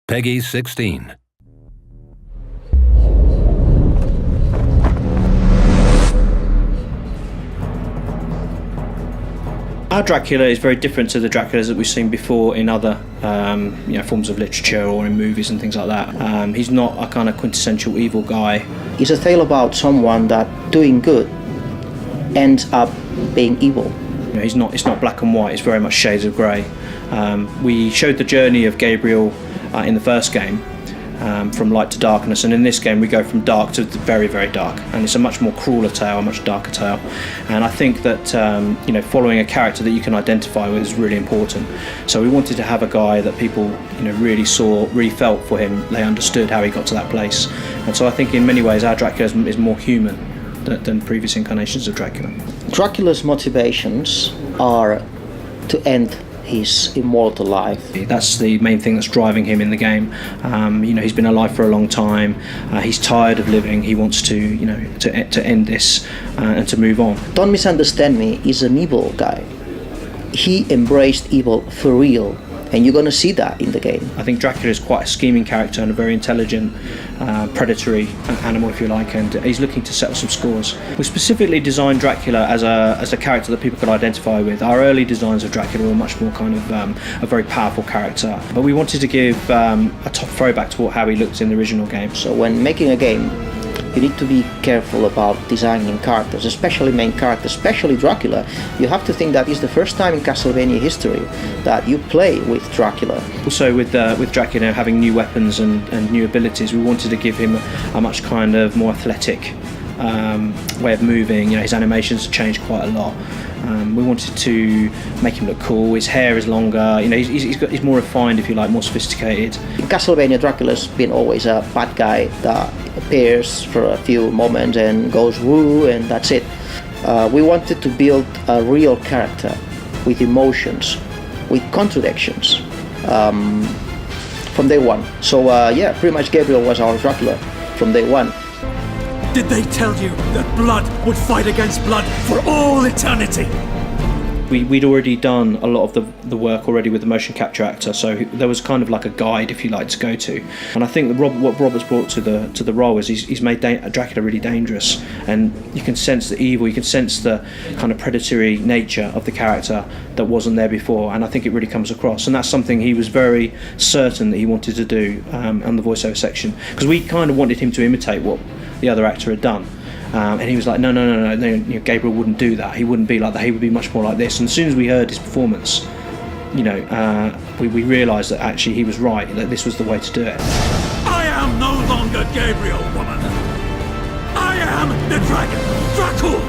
Peggy 16. Our Dracula is very different to the Draculas that we've seen before in other forms of literature or in movies and things like that. He's not a kind of quintessential evil guy. It's a tale about someone that doing good ends up being evil. It's not black and white, it's very much shades of grey. We showed the journey of Gabriel in the first game, from light to darkness, and in this game we go from dark to very, very dark, and it's a much more crueler tale, a much darker tale. And I think that following a character that you can identify with is really important. So we wanted to have a guy that people really saw, really felt for him, they understood how he got to that place. And so I think in many ways our Dracula is more human than previous incarnations of Dracula. Dracula's motivations are to end his immortal life. That's the main thing that's driving him in the game. He's been alive for a long time. He's tired of living. He wants to end this and to move on. Don't misunderstand me. He's an evil guy. He embraced evil for real, and you're going to see that in the game. I think Dracula is quite a scheming character and a very intelligent, predatory animal, if you like, and he's looking to settle some scores. We specifically designed Dracula as a character that people could identify with. Our early designs of Dracula were much more kind of a very powerful character, but we wanted to give a top throwback to how he looked in the original game. So when making a game, you need to be careful about designing characters, especially main characters, especially Dracula. You have to think that it's the first time in Castlevania history that you play with Dracula. Also with Dracula having new weapons and new abilities, we wanted to give him a much kind of more athletic way of moving. His animations changed quite a lot. We wanted to make him look cool. His hair is longer. He's more refined, if you like, more sophisticated. In Castlevania, Dracula's been always a bad guy that appears for a few moments and goes woo, and that's it. We wanted to build a real character with emotions, with contradictions from day one. So pretty much Gabriel was our Dracula from day one. Did they tell you that blood would fight against blood for all eternity? We'd already done a lot of the work already with the motion capture actor, so there was kind of like a guide, if you like, to go to. And I think what Robert's brought to the role is he's made Dracula really dangerous, and you can sense the evil, you can sense the kind of predatory nature of the character that wasn't there before, and I think it really comes across. And that's something he was very certain that he wanted to do on the voiceover section, because we kind of wanted him to imitate what the other actor had done. And he was like, no, Gabriel wouldn't do that. He wouldn't be like that. He would be much more like this. And as soon as we heard his performance, we realised that actually he was right, that this was the way to do it. I am no longer Gabriel, woman. I am the dragon, Dracula.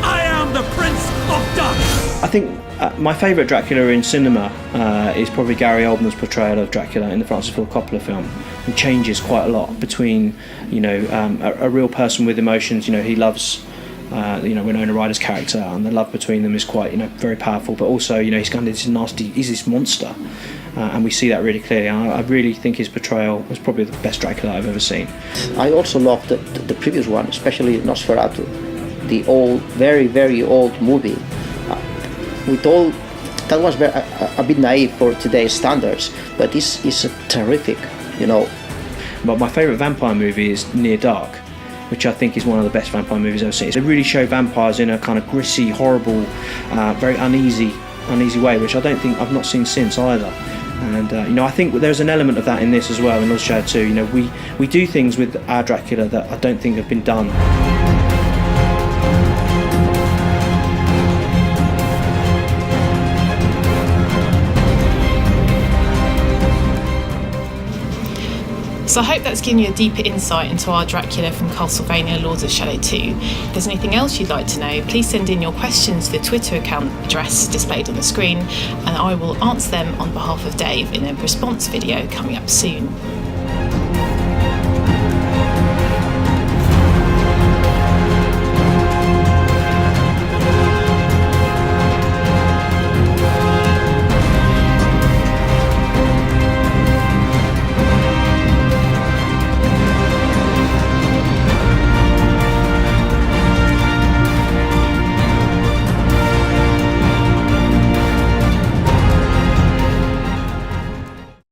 I am the Prince of Darkness. I think my favourite Dracula in cinema is probably Gary Oldman's portrayal of Dracula in the Francis Ford Coppola film. It changes quite a lot between, a real person with emotions. He loves, Winona Ryder's character, and the love between them is quite, very powerful. But also, he's kind of this nasty, he's this monster, and we see that really clearly. And I really think his portrayal was probably the best Dracula I've ever seen. I also loved the previous one, especially Nosferatu, the old, very, very old movie. That was a bit naive for today's standards, but this is terrific, But my favourite vampire movie is Near Dark, which I think is one of the best vampire movies I've ever seen. They really show vampires in a kind of gritty, horrible, very uneasy way, which I've not seen since either. And I think there's an element of that in this as well, in Nosferatu 2. We do things with our Dracula that I don't think have been done. So I hope that's given you a deeper insight into our Dracula from Castlevania Lords of Shadow 2. If there's anything else you'd like to know, please send in your questions to the Twitter account address displayed on the screen, and I will answer them on behalf of Dave in a response video coming up soon.